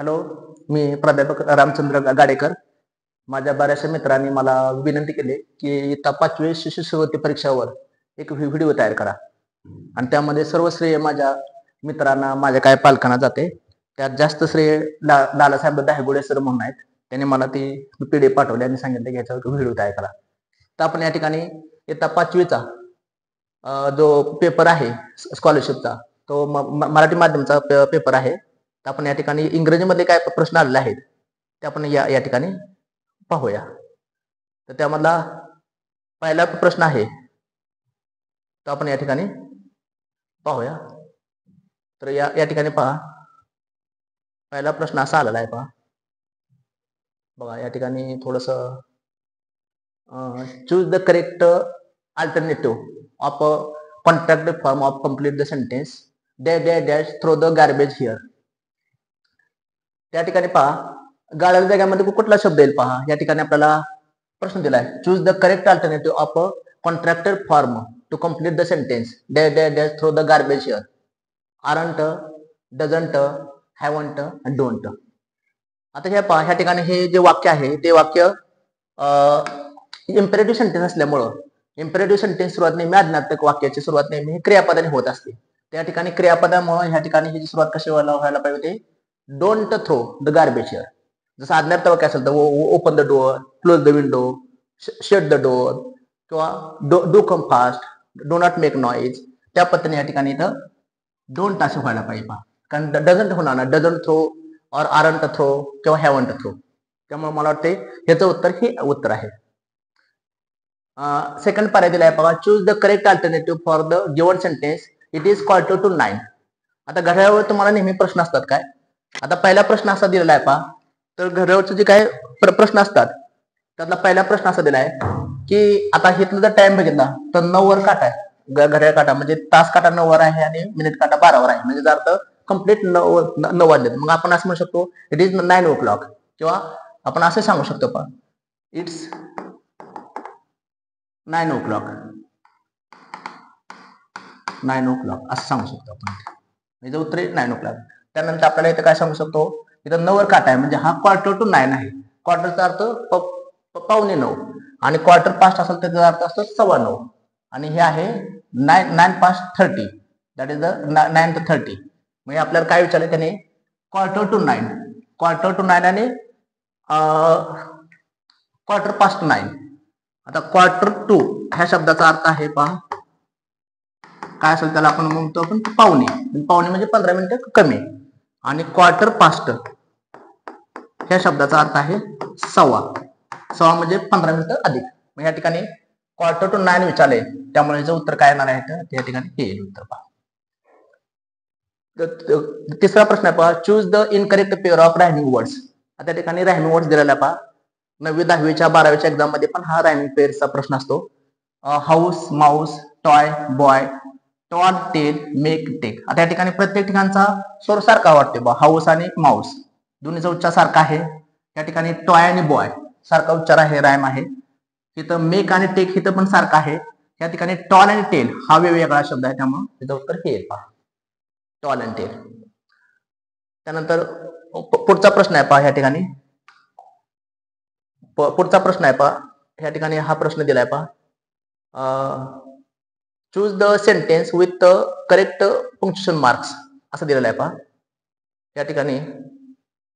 Hello, मी प्राध्यापक रामचंद्र गाडेकर. माझ्या बऱ्याचशा मित्रांनी मला विनंती केली की इयत्ता 5वी शिष्यवृत्ती परीक्षावर एक व्हिडिओ तयार करा आणि त्यामध्ये सर्व श्रेय माझ्या मित्रांना, माझ्या काय पालकांना जाते. त्यात जास्त श्रेय लालासाहेब दहागुडे सर म्हणून आहेत. त्यांनी मला ती PDF पाठवली आणि सांगितलं की याच्यावर व्हिडिओ तयार करा. तर आपण या ठिकाणी इयत्ता 5वीचा जो पेपर आहे स्कॉलरशिपचा, तो मराठी माध्यमाचा पेपर आहे. तर आपण या ठिकाणी इंग्रजीमध्ये काय प्रश्न आलेले आहेत ते आपण या ठिकाणी पाहूया. तर त्यामधला पहिला प्रश्न आहे, तो आपण या ठिकाणी पाहूया. तर या ठिकाणी पहा, पहिला प्रश्न असा आलेला आहे. पहा बघा, या ठिकाणी थोडस choose the correct alternative of a contracted form of complete the sentence dash throw the garbage here. त्या ठिकाणी पहा, गाळ्याच्या जाग्यामध्ये कुठला शब्द येईल पहा. या ठिकाणी आपल्याला प्रश्न दिलाय, choose the correct alternative of a contracted form to complete the sentence dash throw the garbage here. Aren't, doesn't, haven't आणि डोंट. आता हे पहा, ह्या ठिकाणी हे जे वाक्य आहे ते वाक्य इम्पेरेटिव्ह सेंटेन्स असल्यामुळं इम्पेरेटिव्ह सेंटेन्स सुरुवात नेहमी आज्ञार्थक वाक्याची सुरुवात नेहमी क्रियापदाने होत असते. त्या ठिकाणी क्रियापदामुळे ह्या ठिकाणी ही सुरुवात कशी व्हायला पाहिजे, don't throw the garbage here. जसं आज्ञार्थक वाक्य असेल तर open the door, close the window, shut the door किंवा do come fast, do not make noise. त्या पद्धतीने या ठिकाणी इथं डोंट असं व्हायला पाहिजे पहा. कारण डझंट होणार ना, डझंट थ्रो और आरंट थ्रो किंवा हॅवंट थ्रो. त्यामुळे मला वाटते ह्याचं उत्तर हे उत्तर आहे. सेकंड पर्याय दिलाय बघा, choose the correct alternative for the given sentence it is quarter to 9. आता घड्याळावर तुम्हाला नेहमी प्रश्न असतात काय. आता पहिला प्रश्न असा दिलेला आहे पहा. तर घड्याळावरचे जे काय प्रश्न असतात त्यातला पहिला प्रश्न असा दिलाय की आता इथला जर टाइम बघितला तर 9 वर काटा आहे. घड्याळ काटा म्हणजे तास काटा 9 वर आहे आणि मिनिट काटा 12 वर आहे. म्हणजे जर अर्थ कम्प्लीट 9 वाजले. मग आपण असं म्हणू शकतो इट इज 9 o'clock किंवा आपण असं सांगू शकतो पहा, इट्स 9 o'clock, 9 o'clock असं सांगू शकतो आपण. म्हणजे उत्तर 9 o'clock. त्यानंतर आपल्याला इथं काय सांगू शकतो, इथं 9 वर काटा आहे म्हणजे हा क्वार्टर टू 9 आहे. क्वार्टरचा अर्थ पावणे 9 आणि क्वार्टर पास्ट असेल त्याचा अर्थ असतो 9:15. आणि हे आहे 9 past 30, that is the 9 to 30. म्हणजे आपल्याला काय विचारलं त्याने, क्वार्टर टू 9 आणि क्वार्टर पास्ट 9. आता क्वार्टर टू ह्या शब्दाचा अर्थ आहे पहा काय असेल, त्याला आपण म्हणतो आपण पावणे म्हणजे 15 मिनिटं कमी. आणि क्वार्टर पास्ट ह्या शब्दाचा अर्थ आहे सव्वा म्हणजे 15 मिनिटं अधिक. मग या ठिकाणी क्वार्टर टू 9 विचारले, त्यामुळे याचं उत्तर काय येणार आहे तर या ठिकाणी हे येईल उत्तर पहा. तिसरा प्रश्न आहे पहा, choose the incorrect pair of rhyming words. आता त्या ठिकाणी रायमिंग वर्ड्स दिलेला पहा. 9वी 10वीच्या 12वीच्या एक्झाम मध्ये पण हा रायमिंग पेअरचा प्रश्न असतो. House, mouse, toy, boy, toad, tail, make, take. आता या ठिकाणी प्रत्येक ठिकाणचा स्वर सारखा वाटते बा. हाऊस आणि माऊस दोन्हीचा उच्चार सारखा आहे. या ठिकाणी टॉय आणि बॉय सारखा उच्चार आहे, रायम आहे. इथं मेक आणि टेक इथं पण सारखा आहे. या ठिकाणी टॉल आणि टेल हा वेगवेगळा शब्द आहे, त्यामुळे त्याचं उत्तर हे येईल पहा, टॉल आणि टेल. त्यानंतर पुढचा प्रश्न आहे पहा. ह्या ठिकाणी पुढचा प्रश्न आहे पहा. ह्या ठिकाणी हा प्रश्न दिलाय पहा, choose the sentence with correct punctuation marks असं दिलेलं आहे पहा. या ठिकाणी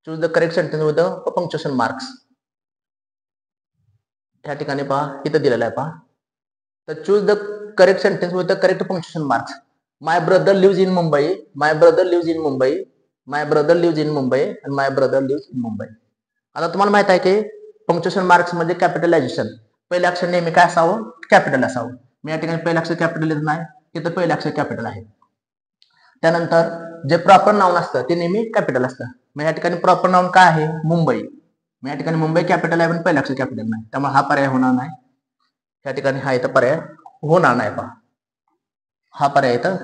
choose the correct sentence with punctuation marks या ठिकाणी पहा इथं दिलेलं आहे पहा. तर choose the correct sentence with the correct punctuation marks. My brother leaves in Mumbai, my brother leaves in Mumbai, my brother leaves in Mumbai आणि माय ब्रदर लिव्हज इन मुंबई. आता तुम्हाला माहित आहे की पंक्च्युएशन मार्क्स म्हणजे कॅपिटलायझेशन. पहिलं अक्षर नेहमी काय असावं, कॅपिटल असावं. मी या ठिकाणी पहिलं अक्षर कॅपिटल येत नाही, तिथं पहिलं अक्षर कॅपिटल आहे. त्यानंतर जे प्रॉपर नाउन असतं ते नेहमी कॅपिटल असतं. मग या ठिकाणी प्रॉपर नाउन काय आहे, मुंबई. मग या ठिकाणी मुंबई कॅपिटल आहे पण पहिलं अक्षर कॅपिटल नाही, त्यामुळे हा पर्याय होणार नाही. या ठिकाणी हा इथं पर्याय होणार नाही पहा, हा पर्याय इथं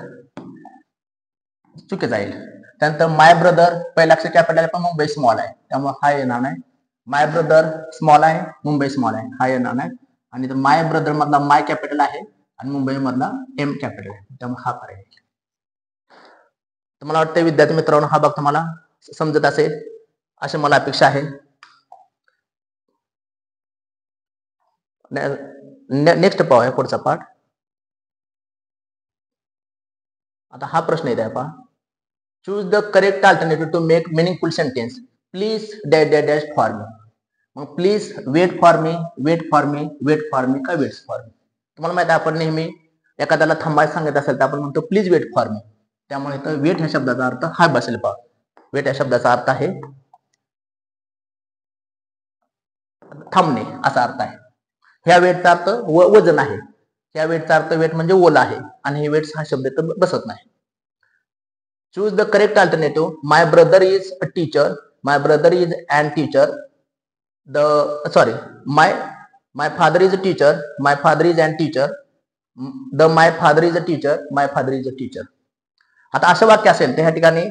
चुकीचा येईल. त्यानंतर माय ब्रदर पहिला अक्षर कॅपिटल आहे पण मुंबई स्मॉल आहे, त्यामुळे हा येणार नाही. माय ब्रदर स्मॉल आहे, मुंबई स्मॉल आहे, हा येणार नाही. आणि माय ब्रदर मधला माय कॅपिटल आहे आणि मुंबई मधला एम कॅपिटल आहे, त्यामुळे हा पर्याय येईल. तर मला वाटतं विद्यार्थी मित्रांनो हा भाग तुम्हाला समजत असेल. अशी मला अपेक्षा आहे. नेक्स्ट पाहूया पुढचा पार्ट. आता हा प्रश्न येत आहे पहा. Choose the correct alternative to make meaningful sentence. Please dash dash dash for me. मग please wait for me, wait for me, wait for me का वेट्स फॉर मी. तुम्हाला माहिती आहे आपण नेहमी एखाद्याला थांबायला सांगत असेल तर आपण म्हणतो प्लीज वेट फॉर मी. त्यामुळे इथं वेट ह्या शब्दाचा अर्थ हा बसेल पहा. वेट या शब्दाचा अर्थ आहे थांबणे असा अर्थ आहे. ह्या वेटचा अर्थ वजन आहे. ह्या वेटचा अर्थ वेट म्हणजे ओला आहे आणि हे वेट्स हा शब्द इथं बसत नाही. Choose the correct alternative. My brother is a teacher. My brother is an teacher. My father is a teacher. My father is an teacher. My father is a teacher. My father is a teacher. आता असं वाक्य असेल तर ह्या ठिकाणी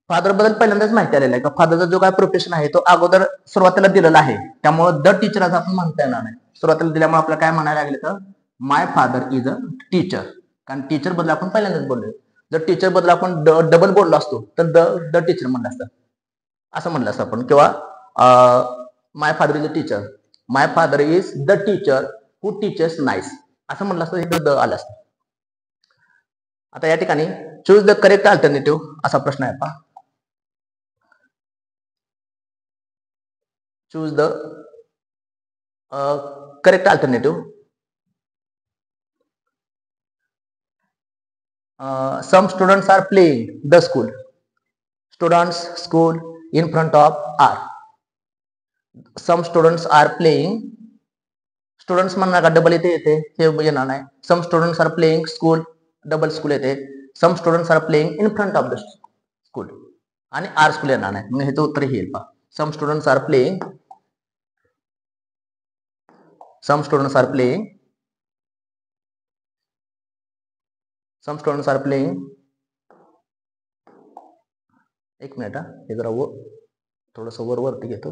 father बद्दल पहिल्यांदाच माहिती आलेला आहे का फादरचा जो काय प्रोफेशन आहे तो अगोदर सुरुवातीला दिलेला आहे. त्यामुळे द टीचर असं आपण म्हणता येणार नाही. सुरुवातीला दिल्यामुळे आपल्याला काय म्हणायला लागले तर माय फादर इज अ टीचर. कारण टीचर बद्दल आपण पहिल्यांदाच बोललो. जर टीचर बद्दल आपण डबल बोललो असतो तर द टीचर म्हणलं असतं असं म्हणलं असतं आपण. किंवा my father is a teacher. My father is the teacher who teaches nice असं म्हणलं असतं. हे द आलं असतं. आता या ठिकाणी चूज द करेक्ट अल्टरनेटिव्ह असा प्रश्न आहे पहा. Choose the correct alternative. Some students are playing the school. Students school in front of are. Some students are playing. Students म्हणणार का डबल येते हे येणार नाही. Some students are playing school double school येते. Some students are playing in front of the school आणि are school येणार नाही. मग ह्याचं उत्तर हे येईल पहा. Some students are playing. Some students are playing. Some students are playing. एक मिनिट हे जरा थोडस वरती घेतो.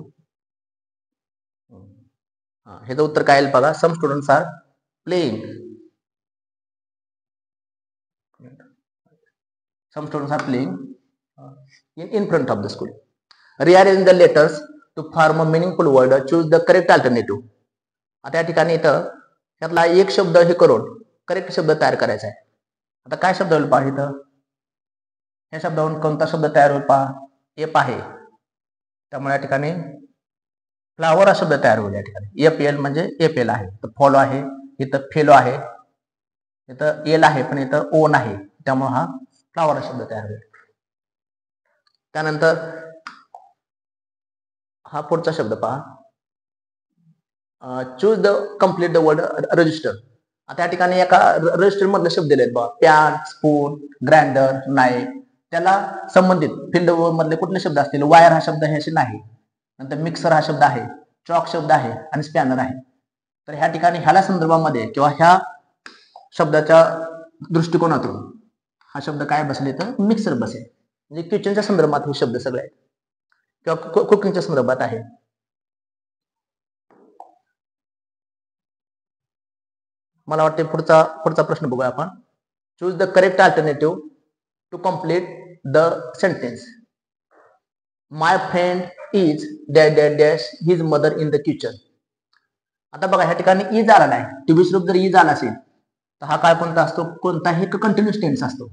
ह्याचं उत्तर काय येईल बघा. Some students are playing. Some students are playing in front of the school. Rearrange the letters to form a meaningful word. Choose the correct alternative. आता या ठिकाणी इथं यातला एक शब्द हे करून करेक्ट शब्द तयार करायचा आहे. आता काय शब्द होईल पहा. इथं ह्या शब्दावरून कोणता शब्द तयार होईल पहा. एप आहे त्यामुळे या ठिकाणी फ्लावर हा शब्द तयार होईल. या ठिकाणी एफ एल म्हणजे एफ एल आहे. तर फॉलो आहे. इथं फेलो आहे. इथं एल आहे पण इथं ओन आहे त्यामुळे हा फ्लावर शब्द तयार होईल. त्यानंतर हा पुढचा शब्द पहा. Choose the complete the word register. आता या ठिकाणी एका रजिस्टर मधले शब्द दिलेत बघा. Pan, spoon, grinder, knife. त्याला संबंधित फील्ड मधले कुठले शब्द असतील. वायर हा शब्द ह्याशी नाही. नंतर मिक्सर हा शब्द आहे. चॉक शब्द आहे आणि स्पॅनर आहे. तर ह्या ठिकाणी ह्याला संदर्भामध्ये किंवा ह्या शब्दाच्या दृष्टिकोनातून हा शब्द काय बसले तर मिक्सर बसेल. म्हणजे किचनच्या संदर्भात हे शब्द सगळे आहेत किंवा कुकिंगच्या संदर्भात आहे. मला वाटते पुढचा प्रश्न बघूया आपण. Choose the correct alternative to complete the sentence. My friend is dash dash dash his mother in the kitchen. आता बघा ह्या ठिकाणी इज आला नाही. टू बी स्वरूप जर इज आला असेल तर हा काय कोणता असतो. कोणताही कंटिन्युअस टेन्स असतो.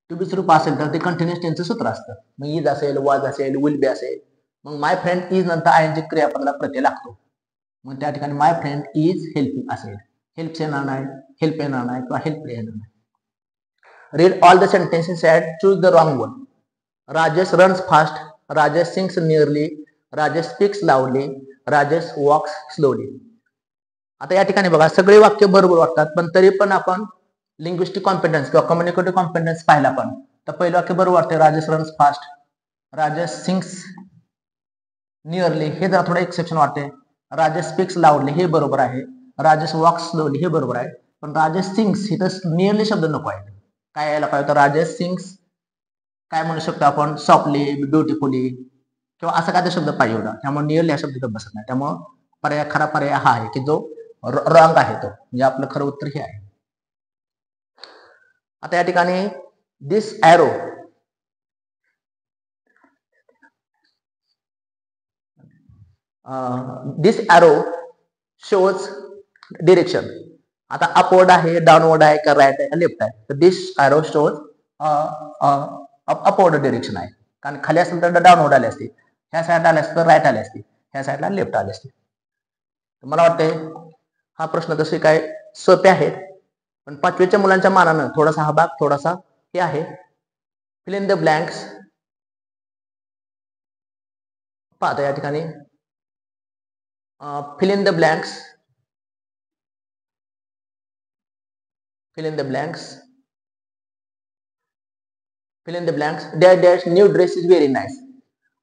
टू बी स्वरूप असेल तर ते कंटिन्युअस टेन्सचं सूत्र असतं. मग इज असेल, वाज असेल, विल बी असेल. मग माय फ्रेंड इज नंतर आयएनजी क्रियापदाला प्रत्यय लागतो. मग त्या ठिकाणी माय फ्रेंड इज हेल्पिंग असेल. हेल्प येणार नाही, हेल्प येणार नाही किंवा हेल्प येणार नाही. Read all the sentences and choose the wrong one. Rajesh runs fast. Rajesh sings nearly. Rajesh speaks loudly. Rajesh walks slowly. आता या ठिकाणी बघा सगळे वाक्य बरोबर वाटतात पण तरी पण आपण लिंग्विस्टिक कॉम्पिटन्स किंवा कम्युनिकेटिव्ह कॉम्पिटन्स पाहिला पण तर पहिलं वाक्य बरोबर वाटते. Rajesh runs fast. Rajesh sings nearly हे जरा थोडं एक्सेप्शन वाटते. राजेश स्पीक्स लाऊडली हे बरोबर आहे. राजेश वॉक्स स्लोली हे बरोबर आहे. पण राजेश सिंग्स इथं नियरली शब्द नको आहे. काय यायला पाहिजे. राजेश सिंग्स काय म्हणू शकतो आपण सॉफ्टली, ब्युटिफुली किंवा असं काय शब्द पाहिजे होता. त्यामुळे नियरली हा शब्द इथं बसत नाही. त्यामुळे खरा पर्याय हा आहे की जो रॉंग आहे तो. म्हणजे आपलं खरं उत्तर हे आहे. आता या ठिकाणी दिस ॲरो दिस ॲरो शोज डिरेक्शन. आता अपवर्ड आहे, डाऊनवर्ड आहे, का राईट आहे, का लेफ्ट आहे. तर दिस ॲरो शोज अपवर्ड डिरेक्शन आहे. कारण खाली असेल तर डाऊनवर्ड आले असते, ह्या साईडला आले असते तर राईट आले असते, ह्या साईडला लेफ्ट आले असते. मला वाटते हा प्रश्न तसे काय सोपे आहेत, पण 5वीच्या मुलांच्या मानानं थोडासा हा भाग थोडासा हे आहे. Fill in the blanks. पाहता या ठिकाणी fill in the blanks. Fill in the blanks. Fill in the blanks. Dash new dress is very nice.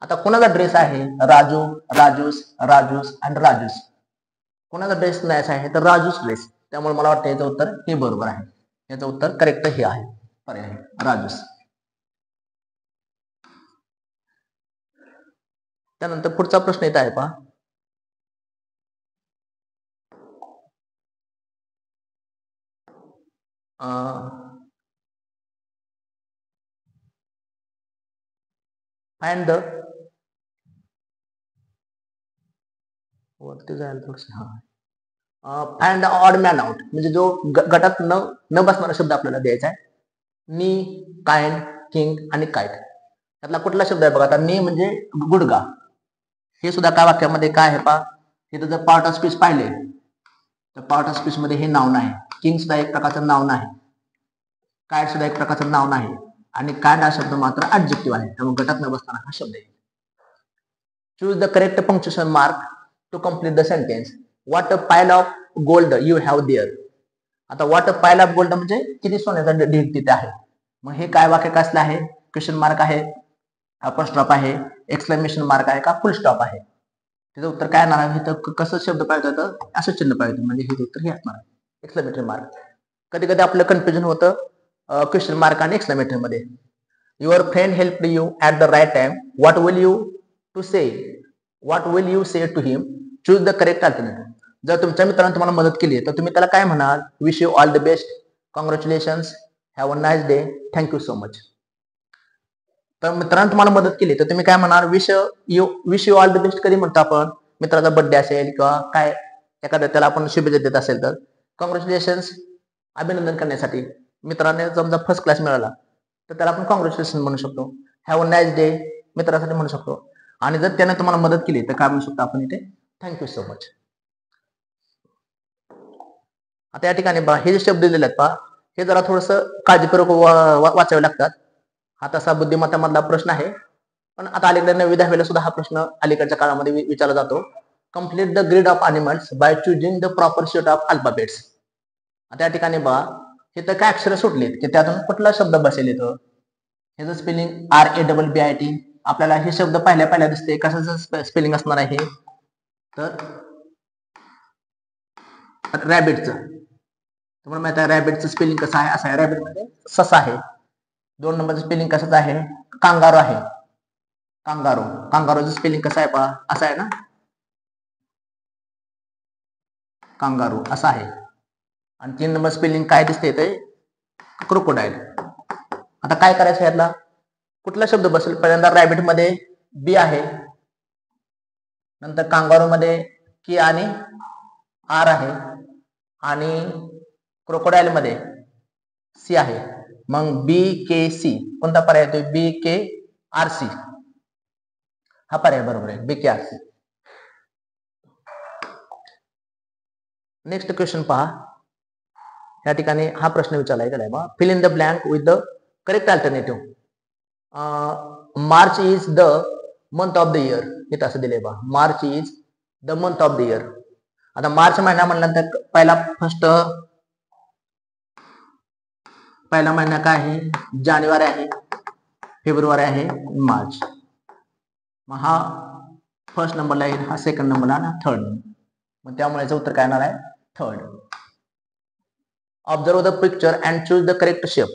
आता कोणाचा ड्रेस आहे? राजू, राजूस, राजूस आणि राजूस. कोणाचा ड्रेस नाईस आहे? तर राजूस ड्रेस. त्यामुळे मला वाटतं याचं उत्तर हे बरोबर आहे. याचं उत्तर करेक्ट हे आहे, पर्याय राजूस. त्यानंतर पुढचा प्रश्न येत आहे पहा. फाइंड द वरती जायला थोडस find the odd man out, म्हणजे जो गटात न बसणारा शब्द आपल्याला द्यायचा आहे. नी, काइंड, किंग आणि काइट. त्यातला कुठला शब्द आहे बघा. आता नी म्हणजे गुडगा. हे सुद्धा काय वाक्यामध्ये काय आहे पहा. हे जर पार्ट ऑफ स्पीच पाहिले तर पार्ट ऑफ स्पीच मध्ये हे नाव नाही. किंग सुद्धा एक प्रकारचं नाव नाही, काइट सुद्धा एक प्रकारचं नाव नाही, आणि काइंड हा शब्द मात्र ऍडजेक्टिव्ह आहे. त्यामुळे गटात न बसताना हा शब्द आहे. Choose the correct punctuation mark to complete the sentence. What a pile of gold you have there. आता what a pile of gold म्हणजे किती सोन्याचा ढीग तिथे आहे. मग हे काय वाक्य कसलं आहे? क्वेश्चन मार्क आहे, अपॉस्ट्रॉफ आहे, एक्सक्लेमेशन मार्क आहे, का फुल स्टॉप आहे. त्याचं उत्तर काय येणार आहे? तर कसं शब्द पाहिजे तर असं चिन्ह पाहिजे, म्हणजे हे उत्तर हे असणार आहे, एक्सक्लेमेटरी मार्क. कधी कधी आपलं कन्फ्युजन होतं क्वेश्चन मार्क आणि एक्सक्लेमेटरी मध्ये. Your friend help you at the right time. What will you to say? What will you say to him? Choose the correct alternative. जर तुमच्या मित्रांनी तुम्हाला मदत केली तर तुम्ही त्याला काय म्हणाल? Wish you all the best, congratulations, have a nice day, thank you so much. तर मित्रांनी तुम्हाला मदत केली तर तुम्ही काय म्हणाल? Wish you all the best कधी म्हणतो आपण? मित्राचा बर्थडे असेल किंवा काय एखाद्या त्याला आपण शुभेच्छा देत असेल तर कॉंग्रॅच्युलेशन्स, अभिनंदन करण्यासाठी. मित्राने समजा फर्स्ट क्लास मिळाला तर त्याला आपण कॉंग्रॅच्युलेशन म्हणू शकतो. हॅव अ नाईस डे मित्रासाठी म्हणू शकतो. आणि जर त्याने तुम्हाला मदत केली तर काय म्हणू शकतो आपण इथे? Thank you so much. आता या ठिकाणी पहा, हे जे शब्द दिलेले आहेत पहा, हे जरा थोडस काळजीपूर्वक वाचावे लागतात. हा तसा बुद्धिमत्तामधला प्रश्न आहे, पण आता अलीकडे 9वी-10वीला सुद्धा हा प्रश्न अलीकडच्या काळामध्ये विचारला जातो. Complete the grid of animals by choosing the proper set of alphabets. आता या ठिकाणी पहा, हे तर काय अक्षर सुटलीत की त्यातून कुठला शब्द बसेल येतो. ह्याचं स्पेलिंग RABBIT. आपल्याला हे शब्द पहिल्या दिसते. कशाचं स्पेलिंग असणार आहे? तर रॅबिटचं. तुम्हाला माहिती आहे रॅबिटचं स्पेलिंग कसं आहे? असं आहे, रॅबिट मध्ये ससा आहे. 2 नंबरचं स्पेलिंग कसं आहे? कांगारो आहे. कांगारो. कांगारोचं स्पेलिंग कसं आहे पहा, असं आहे ना, कांगारो असं आहे. आणि 3 नंबर स्पेलिंग काय दिसते ते? क्रोकोडाईल. आता काय करायचं यातला? कुठला शब्द बसेल? पहिल्यांदा रॅबिट मध्ये बी आहे, नंतर कांगारो मध्ये की आणि आर आहे, आणि क्रोकोडाईल मध्ये सी आहे. मग BKC कोणता पर्याय येतोय? BKRC हा पर्याय बरोबर आहे, BKRC. नेक्स्ट क्वेश्चन पहा. या ठिकाणी हा प्रश्न विचारलाय गेलाय बा. Fill in the blank with the correct alternative. March is the month of the year. हे असं दिलंय बा, March is the month of the year. आता मार्च महिना म्हणल्यानंतर पहिला महिना काय आहे? जानेवारी आहे, फेब्रुवारी आहे, मार्च. मग हा फर्स्ट नंबरला येईल, हा सेकंड नंबरला आणि थर्ड. मग त्यामुळे याचं उत्तर काय येणार आहे? Third. Observe the picture and choose the correct shape.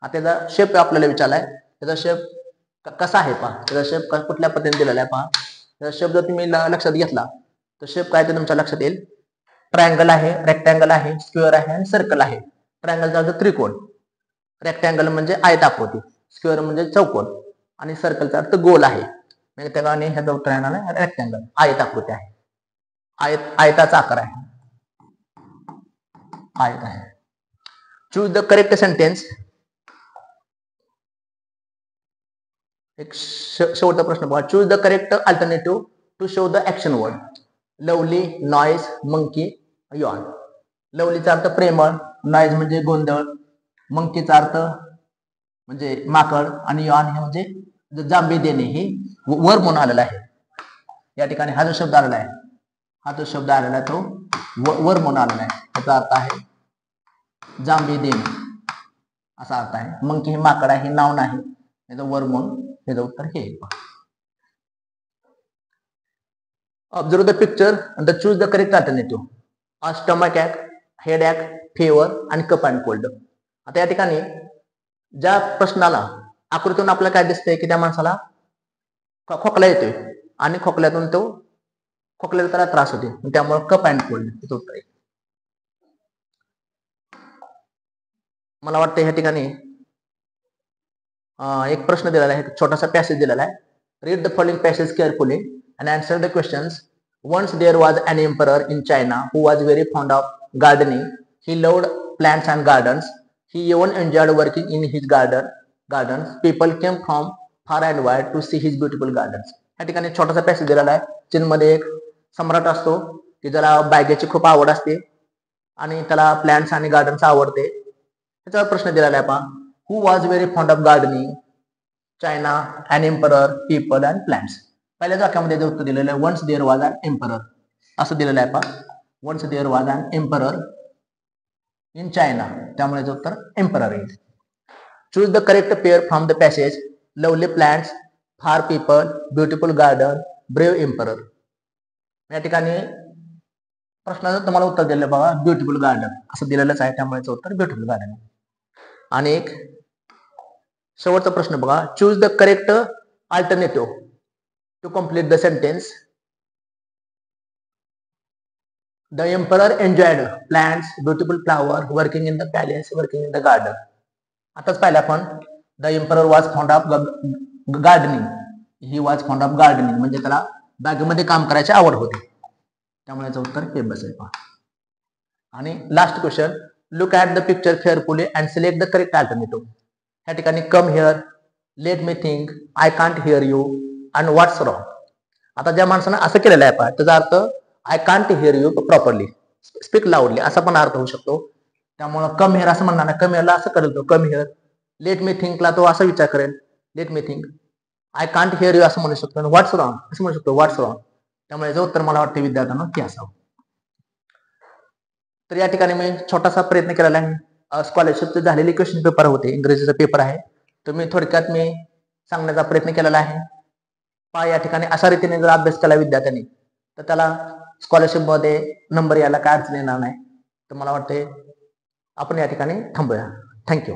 हा त्याचा शेप आपल्याला विचारलाय. त्याचा शेप कसा आहे पहा. त्याचा शेप कुठल्या पद्धतीने दिलेला आहे पहा. त्याचा शेप जर तुम्ही लक्षात घेतला तर शेप काय ते तुमच्या लक्षात येईल. ट्रायंगल आहे, रेक्टँगल आहे, स्क्वेअर आहे आणि सर्कल आहे. ट्रायंगलचा अर्थ त्रिकोण, रेक्टँगल म्हणजे आयताकृती, स्क्वेअर म्हणजे चौकोन, आणि सर्कलचा अर्थ गोल आहे. म्हणजे त्या ह्याचा उत्तर येणार आहे रेक्टँगल, आयताकृती आहे. आयताचा आकार आहे, आयत आहे. Choose the correct sentence. एक शेवटचा प्रश्न बघा. Choose the correct alternative to show the action word. Lovely, noise, monkey, yawn. लवलीचा अर्थ प्रेमळ, नॉईज म्हणजे गोंधळ, मंकीचा अर्थ म्हणजे माकड, आणि यॉन हे म्हणजे जांबे देणे. हे वर म्हणून आलेला आहे. या ठिकाणी हा जो शब्द आलेला आहे, हा जो शब्द आलेला आहे तो वर म्हणून आलेला आहे. त्याचा अर्थ आहे जांबे देणे असा अर्थ आहे. मंकी हे माकड आहे, हे नाव नाही, याचं वर म्हणून याचं उत्तर हे. Observe the picture and choose the correct alternative. A stomach ache, headache, fever and cough and cold. आता या ठिकाणी ज्या प्रश्नाला आकृतीतून आपल्याला काय दिसतंय की त्या माणसाला खोकला येतोय आणि खोकल्यातून तो खोकल्याला त्याला त्रास होते, त्यामुळे कफ अँड कोल्ड उत्तर आहे. मला वाटतं ह्या ठिकाणी एक प्रश्न दिलेला आहे, छोटासा पॅसेज दिलेला आहे. Read the following passage carefully and answer the questions. Once there was an emperor in China who was very fond of gardening. He loved plants and gardens. He even enjoyed working in his gardens. People came from far and wide to see his beautiful gardens. या ठिकाणी छोटासा passage दिलेला आहे. चीनमध्ये एक सम्राट असतो की ज्याला बागेची खूप आवड असते आणि त्याला प्लांट्स आणि गार्डन्स आवडते. त्याच्यावर प्रश्न दिलेला आहे पहा. Who was very fond of gardening? China, an emperor, people and plants. पहिल्या वाक्यामध्ये जे उत्तर दिलेलं आहे once there was an emperor असं दिलेलं आहे पहा. Once there was an emperor in China, त्यामुळे जे उत्तर एम्परर येईल. Choose the correct pair from the passage. Lovely plants, fair people, beautiful garden, brave emperor. या ठिकाणी प्रश्नाचं तुम्हाला उत्तर दिलेलं बघा ब्युटिफुल गार्डन असं दिलेलंच आहे, त्यामुळे उत्तर ब्युटिफुल गार्डन. आणि एक शेवटचा प्रश्न बघा. Choose the correct alternative to complete the sentence. The emperor enjoyed plants, beautiful flowers, working in the palace, working in the garden. आताच पाहिलं आपण the emperor was fond of gardening. He was fond of gardening म्हणजे त्याला बागेमध्ये काम करायची आवड होती, त्यामुळे याचं उत्तर हे बसेल पहा. आणि last question. Look at the picture carefully and select the correct alternative. या ठिकाणी come here, let me think, I can't hear you आणि व्हॉट्स रॉंग. आता ज्या माणसानं असं केलेलं आहे त्याचा अर्थ I can't hear you properly, speak loudly असा पण अर्थ होऊ शकतो. त्यामुळं कम हिअर असं म्हणणार नाही, कम हिअरला असं करेल तो कम हिअर. लेट मी थिंकला तो असा विचार करेल let me think. I can't hear you असं म्हणू शकतो आणि व्हॉट्स रॉंग असं म्हणू शकतो व्हॉट्स रॉंग. त्यामुळे याचं उत्तर मला वाटतं विद्यार्थ्यांना ते असावं. तर या ठिकाणी मी छोटासा प्रयत्न केलेला आहे. स्कॉलरशिपचे झालेले क्वेश्चन पेपर होते, इंग्रजीचा पेपर आहे, तर मी थोडक्यात मी सांगण्याचा प्रयत्न केलेला आहे. या ठिकाणी अशा रीतीने जर अभ्यास केला विद्यार्थ्यांनी तर त्याला स्कॉलरशिप मध्ये नंबर यायला काय अडचण येणार नाही. तर मला वाटते आपण या ठिकाणी थांबूया. थँक्यू.